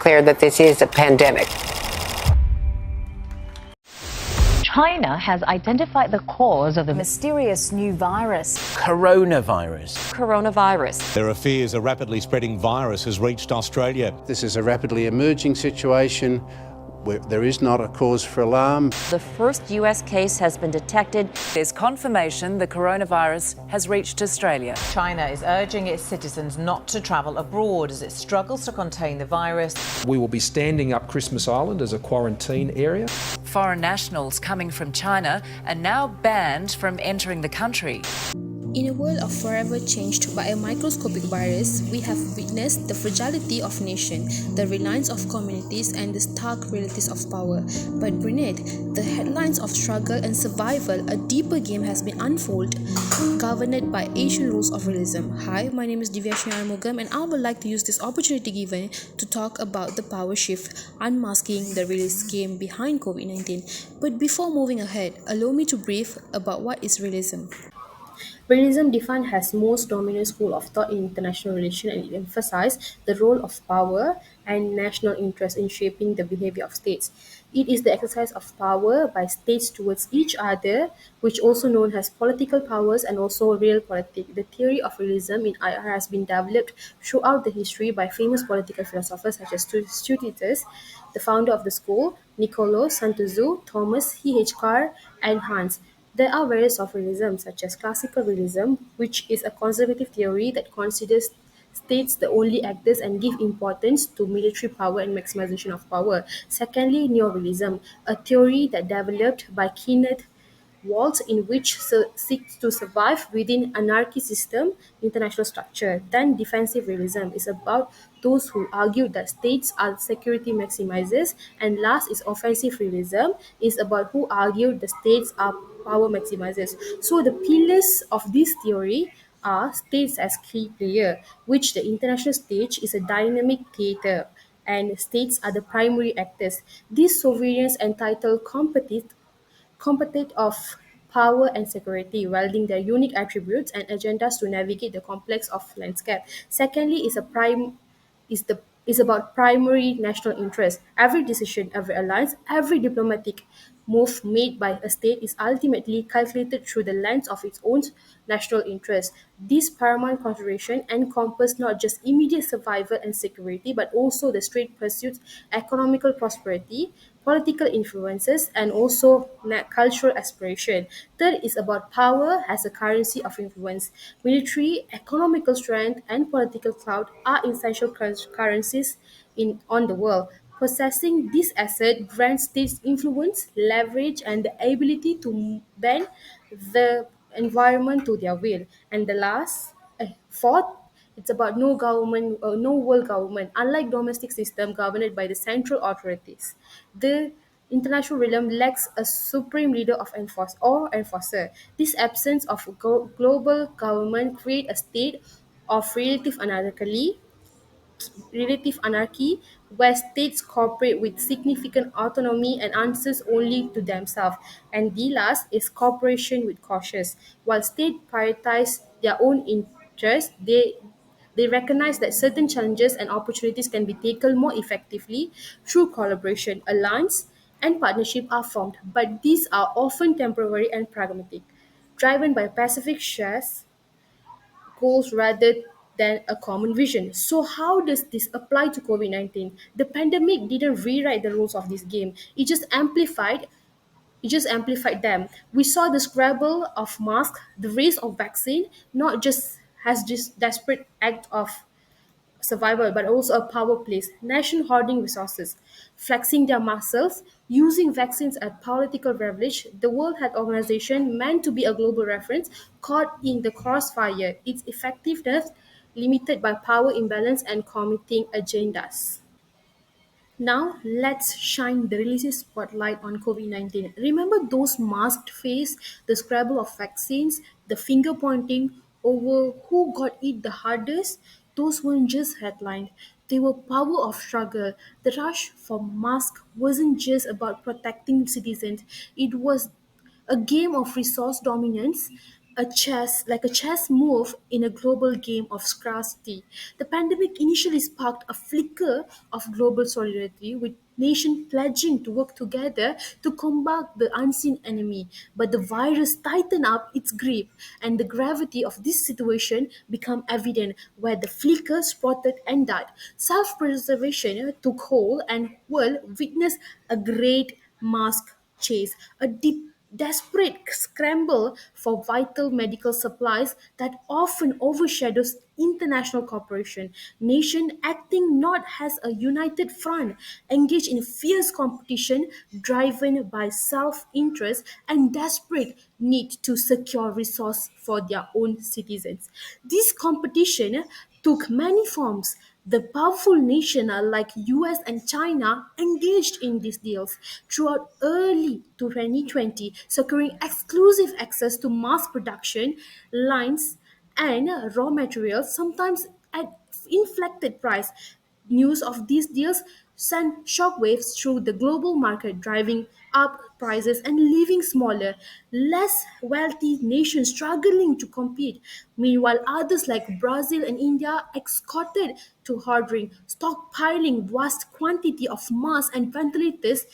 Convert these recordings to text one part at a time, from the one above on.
declared that this is a pandemic. China has identified the cause of the mysterious new virus. Coronavirus. There are fears a rapidly spreading virus has reached Australia. This is a rapidly emerging situation where there is not a cause for alarm. The first US case has been detected. There's confirmation the coronavirus has reached Australia. China is urging its citizens not to travel abroad as it struggles to contain the virus. We will be standing up Christmas Island as a quarantine area. Foreign nationals coming from China are now banned from entering the country. In a world of forever changed by a microscopic virus, we have witnessed the fragility of nations, the reliance of communities, and the stark realities of power. But beneath the headlines of struggle and survival, a deeper game has been unfolded, governed by ancient rules of realism. Hi, my name is Diviyasini Armugam, and I would like to use this opportunity given to talk about the power shift, unmasking the realist game behind COVID-19. But before moving ahead, allow me to brief about what is realism. Realism defined as most dominant school of thought in international relations, and it emphasizes the role of power and national interest in shaping the behavior of states. It is the exercise of power by states towards each other, which also known as political powers and also real politics. The theory of realism in IR has been developed throughout the history by famous political philosophers such as Thucydides, the founder of the school, Niccolo, Sun Tzu, Thomas H. Carr, and Hans. There are various of realism, such as classical realism, which is a conservative theory that considers states the only actors and give importance to military power and maximization of power. Secondly, neorealism, a theory that developed by Kenneth Waltz in which seeks to survive within anarchy system international structure. Then defensive realism is about those who argue that states are security maximizers, and last is offensive realism is about who argue the states are power maximizers. So the pillars of this theory are states as key player, which the international stage is a dynamic theater and states are the primary actors. These sovereigns entitled competent of power and security, wielding their unique attributes and agendas to navigate the complex of landscape. Secondly, is about primary national interest. Every decision, every alliance, every diplomatic move made by a state is ultimately calculated through the lens of its own national interest. This paramount consideration encompasses not just immediate survival and security, but also the straight pursuits, economical prosperity, political influences, and also cultural aspiration. Third is about power as a currency of influence. Military, economical strength, and political clout are essential currencies on the world. Possessing this asset grants states influence, leverage, and the ability to bend the environment to their will. And the fourth, it's about no world government. Unlike domestic system governed by the central authorities, the international realm lacks a supreme leader of enforcer. This absence of global government create a state of relative anarchy where states cooperate with significant autonomy and answers only to themselves. And the last is cooperation with cautious. While states prioritize their own interests, they recognize that certain challenges and opportunities can be taken more effectively through collaboration, alliance, and partnership are formed, but these are often temporary and pragmatic, driven by Pacific shares goals rather than a common vision. So how does this apply to COVID-19? The pandemic didn't rewrite the rules of this game. It just amplified them. We saw the scrabble of masks, the race of vaccine, not just as just desperate act of survival, but also a power place. Nation hoarding resources, flexing their muscles, using vaccines as political leverage. The World Health Organization, meant to be a global reference, caught in the crossfire. Its effectiveness limited by power imbalance and competing agendas. Now, let's shine the realistic spotlight on COVID-19. Remember those masked face, the scrabble of vaccines, the finger pointing over who got it the hardest? Those weren't just headlines, they were power of struggle. The rush for masks wasn't just about protecting citizens, it was a game of resource dominance. a chess move in a global game of scarcity. The pandemic initially sparked a flicker of global solidarity, with nations pledging to work together to combat the unseen enemy. But the virus tightened up its grip, and the gravity of this situation became evident where the flicker sprouted and died. Self-preservation took hold, and world witnessed a great mask chase, a deep desperate scramble for vital medical supplies that often overshadows international cooperation. Nation acting not as a united front, engaged in fierce competition driven by self-interest and desperate need to secure resource for their own citizens. This competition took many forms. The powerful nations like US and China engaged in these deals throughout early to 2020, securing exclusive access to mass production lines and raw materials, sometimes at inflected price. News of these deals sent shockwaves through the global market, driving up prices and leaving smaller, less wealthy nations struggling to compete. Meanwhile, others like Brazil and India escorted to hoarding, stockpiling vast quantity of masks and ventilators,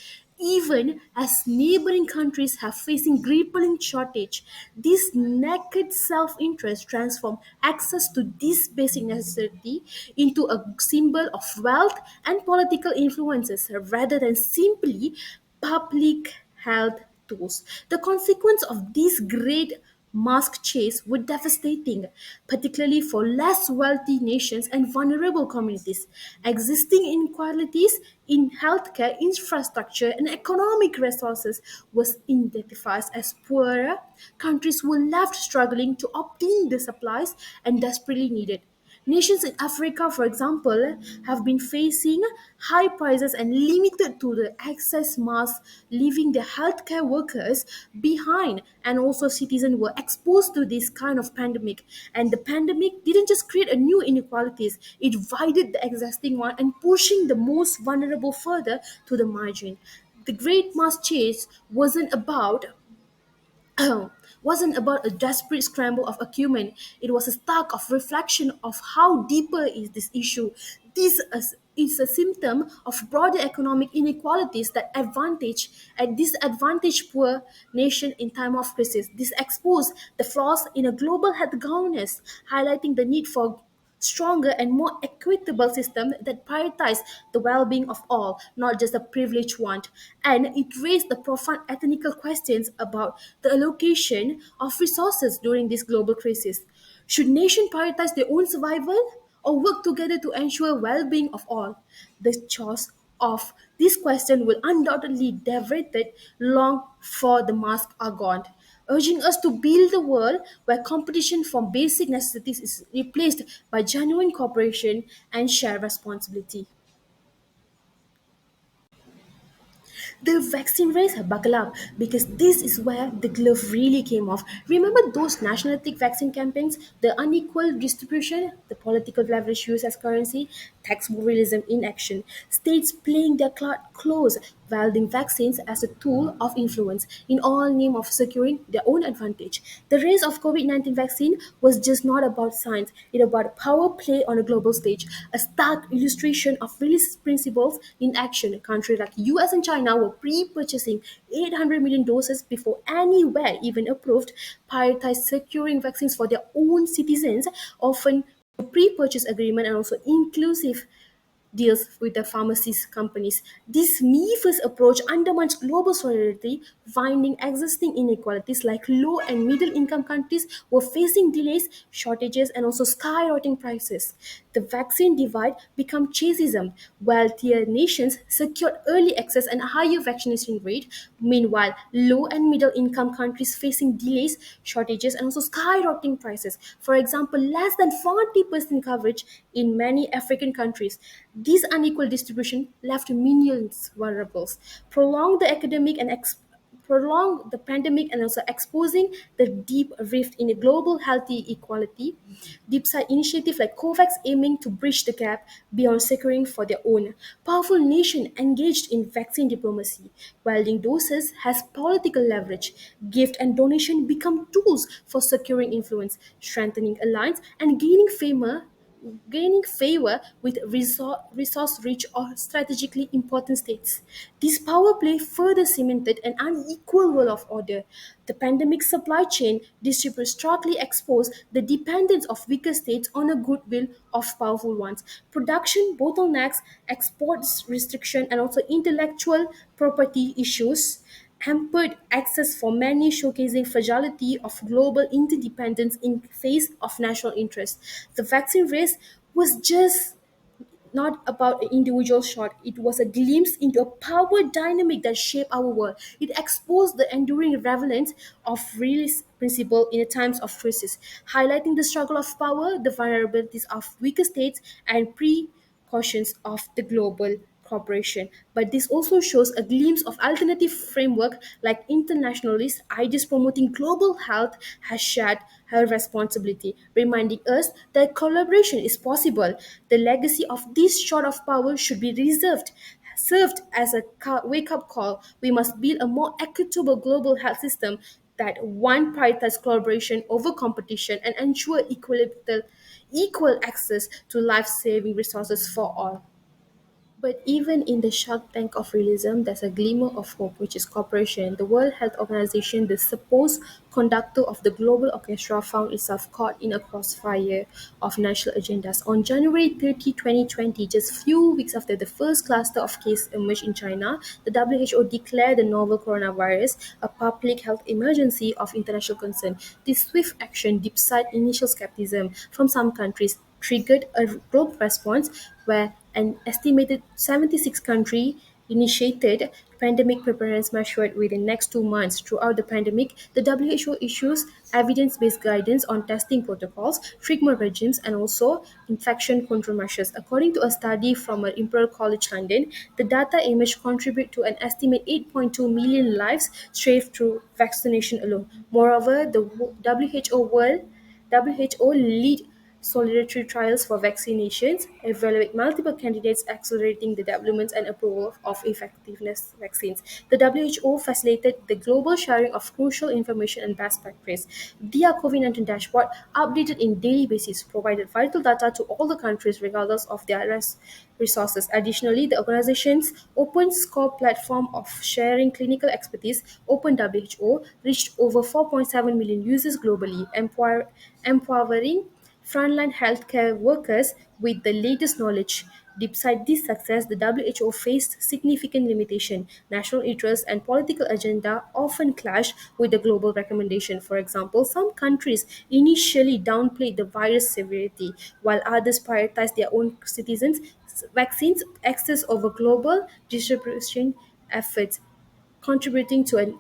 even as neighboring countries have facing crippling shortage. This naked self-interest transformed access to this basic necessity into a symbol of wealth and political influences rather than simply public health tools. The consequence of this great mask chase were devastating, particularly for less wealthy nations and vulnerable communities. Existing inequalities in healthcare infrastructure and economic resources was identified as poorer countries were left struggling to obtain the supplies and desperately needed. Nations in Africa, for example, have been facing high prices and limited to the access mass, leaving the healthcare workers behind, and also citizens were exposed to this kind of pandemic. And the pandemic didn't just create a new inequalities; it widened the existing one and pushing the most vulnerable further to the margin. The Great Mass Chase wasn't about a desperate scramble of acumen. It was a stark of reflection of how deeper is this issue. Is a symptom of broader economic inequalities that advantage and disadvantage poor nation in time of crisis. This exposed the flaws in a global health governance, highlighting the need for stronger and more equitable system that prioritize the well-being of all, not just the privileged one. And it raised the profound ethical questions about the allocation of resources during this global crisis. Should nations prioritize their own survival or work together to ensure well-being of all? The choice of this question will undoubtedly deviate long before the masks are gone, urging us to build a world where competition for basic necessities is replaced by genuine cooperation and shared responsibility. The vaccine race, buckle up, because this is where the glove really came off. Remember those nationalistic vaccine campaigns, the unequal distribution, the political leverage used as currency, textbook realism in action, states playing their card close, wielding vaccines as a tool of influence in all name of securing their own advantage. The race of COVID-19 vaccine was just not about science, it about power play on a global stage, a stark illustration of realist principles in action. Countries like US and China were pre-purchasing 800 million doses before anywhere even approved, prioritized securing vaccines for their own citizens, often pre-purchase agreement and also inclusive deals with the pharmacies companies. This me-first approach undermines global solidarity, finding existing inequalities like low and middle income countries were facing delays, shortages, and also skyrocketing prices. The vaccine divide became chaseism. Wealthier nations secured early access and higher vaccination rate. Meanwhile, low and middle income countries facing delays, shortages, and also skyrocketing prices. For example, less than 40% coverage in many African countries. This unequal distribution left millions vulnerable, prolonged the academic and prolong the pandemic and also exposing the deep rift in a global healthy equality. Deep side initiative like COVAX aiming to bridge the gap beyond securing for their own. Powerful nation engaged in vaccine diplomacy. Wielding doses has political leverage. Gift and donation become tools for securing influence, strengthening alliance, and gaining favor with resource-rich or strategically important states. This power play further cemented an unequal world of order. The pandemic supply chain distributes starkly exposed the dependence of weaker states on the goodwill of powerful ones. Production bottlenecks, exports restriction, and also intellectual property issues hampered access for many, showcasing fragility of global interdependence in face of national interest. The vaccine race was just not about an individual shot. It was a glimpse into a power dynamic that shaped our world. It exposed the enduring relevance of realist principle in times of crisis, highlighting the struggle of power, the vulnerabilities of weaker states, and precautions of the global cooperation. But this also shows a glimpse of alternative framework like internationalist ideas promoting global health has shared her responsibility, reminding us that collaboration is possible. The legacy of this short of power should be served as a wake-up call. We must build a more equitable global health system that one prioritizes collaboration over competition and ensure equal access to life-saving resources for all. But even in the shark tank of realism, there's a glimmer of hope, which is cooperation. The World Health Organization, the supposed conductor of the global orchestra, found itself caught in a crossfire of national agendas. On January 30, 2020, just few weeks after the first cluster of cases emerged in China, the WHO declared the novel coronavirus a public health emergency of international concern. This swift action, despite initial skepticism from some countries, triggered a global response where an estimated 76 countries initiated pandemic preparedness measures within the next 2 months. Throughout the pandemic, the WHO issues evidence-based guidance on testing protocols, treatment regimes, and also infection control measures. According to a study from Imperial College London, the data image contribute to an estimated 8.2 million lives saved through vaccination alone. Moreover, the WHO lead solidarity trials for vaccinations, evaluate multiple candidates, accelerating the development and approval of effectiveness vaccines. The WHO facilitated the global sharing of crucial information and best practice. Their COVID-19 dashboard, updated in daily basis, provided vital data to all the countries regardless of their resources. Additionally, the organization's open score platform of sharing clinical expertise, Open WHO, reached over 4.7 million users globally, empowering frontline healthcare workers with the latest knowledge. Despite this success, the WHO faced significant limitation. National interests and political agenda often clash with the global recommendation. For example, some countries initially downplayed the virus severity, while others prioritized their own citizens' vaccines access over global distribution efforts, contributing to a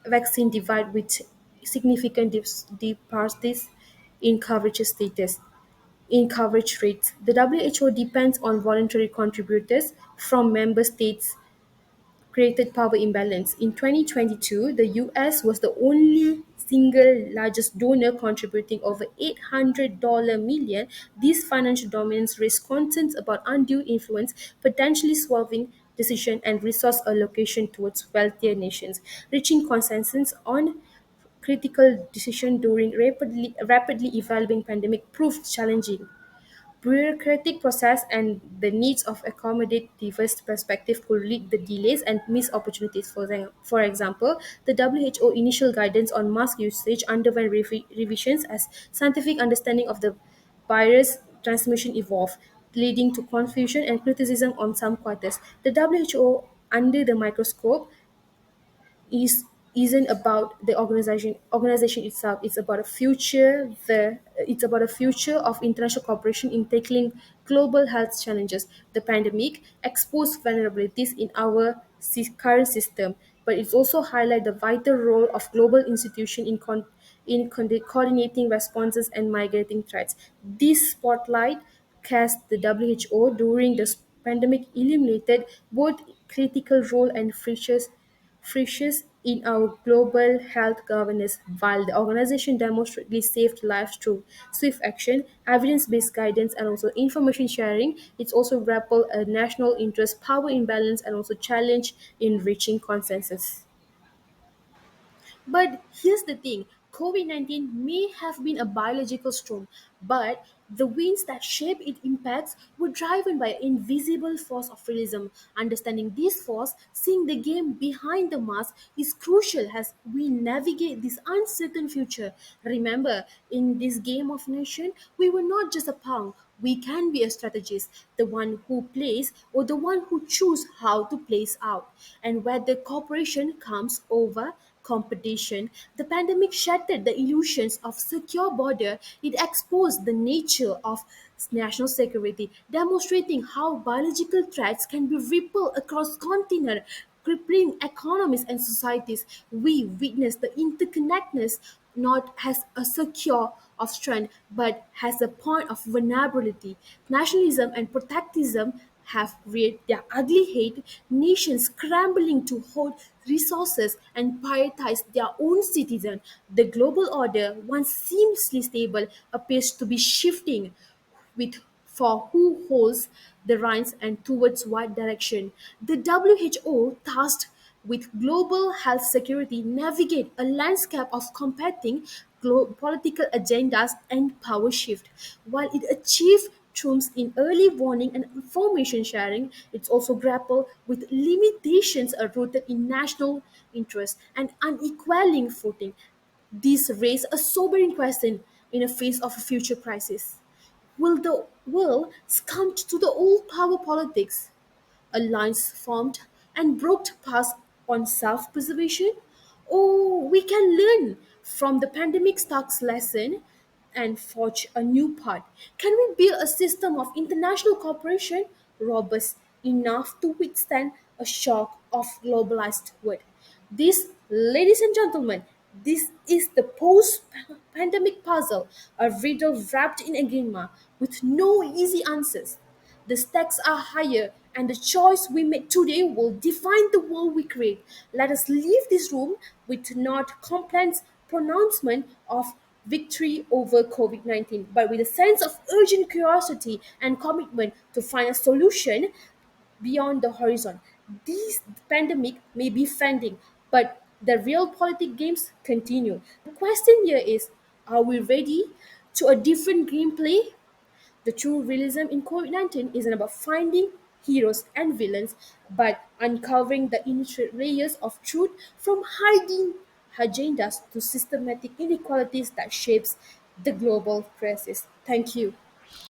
vaccine divide with significant disparities in coverage status. In coverage rates, the WHO depends on voluntary contributors from member states created power imbalance. In 2022, the US was the only single largest donor contributing over $800 million. This financial dominance raised concerns about undue influence, potentially swerving decision and resource allocation towards wealthier nations. Reaching consensus on critical decision during rapidly evolving pandemic proved challenging. Bureaucratic process and the needs of accommodate diverse perspectives could lead the delays and missed opportunities. For example, the WHO initial guidance on mask usage underwent revisions as scientific understanding of the virus transmission evolved, leading to confusion and criticism on some quarters. The WHO under the microscope is isn't about the organization itself. It's about a future of international cooperation in tackling global health challenges. The pandemic exposed vulnerabilities in our current system, but it's also highlight the vital role of global institutions in coordinating responses and migrating threats. This spotlight cast the WHO during the pandemic illuminated both critical role and frictions in our global health governance. While the organization demonstrably saved lives through swift action, evidence-based guidance, and also information sharing, it's also grapple a national interest, power imbalance, and also challenge in reaching consensus. But here's the thing, COVID 19 may have been a biological storm, but the winds that shape its impacts were driven by an invisible force of realism. Understanding this force, seeing the game behind the mask, is crucial as we navigate this uncertain future. Remember, in this game of nation, we were not just a pawn. We can be a strategist, the one who plays or the one who chooses how to plays out. And whether cooperation comes over competition, the pandemic shattered the illusions of secure border. It exposed the nature of national security, demonstrating how biological threats can be rippled across continent, crippling economies and societies. We witness the interconnectedness not as a secure of strength, but as a point of vulnerability. Nationalism and protectism have reared their ugly head, nations scrambling to hold resources and prioritize their own citizens. The global order, once seemingly stable, appears to be shifting with for who holds the reins and towards what direction. The WHO, tasked with global health security, navigate a landscape of competing political agendas and power shift. While it achieved triumphs in early warning and information sharing, it also grappled with limitations rooted in national interest and unequaling footing. This raise a sobering question in the face of a future crisis. Will the world succumb to the old power politics? Alliance formed and broke past on self-preservation? Or we can learn from the pandemic stark's lesson and forge a new path? Can we build a system of international cooperation robust enough to withstand a shock of globalized world? This, ladies and gentlemen, this is the post-pandemic puzzle, a riddle wrapped in enigma with no easy answers. The stakes are higher, and the choice we make today will define the world we create. Let us leave this room with not complaints pronouncement of victory over COVID 19, but with a sense of urgent curiosity and commitment to find a solution beyond the horizon. This pandemic may be fending, but the real politic games continue. The question here is, are we ready to a different gameplay? The true realism in COVID 19 isn't about finding heroes and villains, but uncovering the intricate layers of truth from hiding agendas to systematic inequalities that shapes the global crisis. Thank you.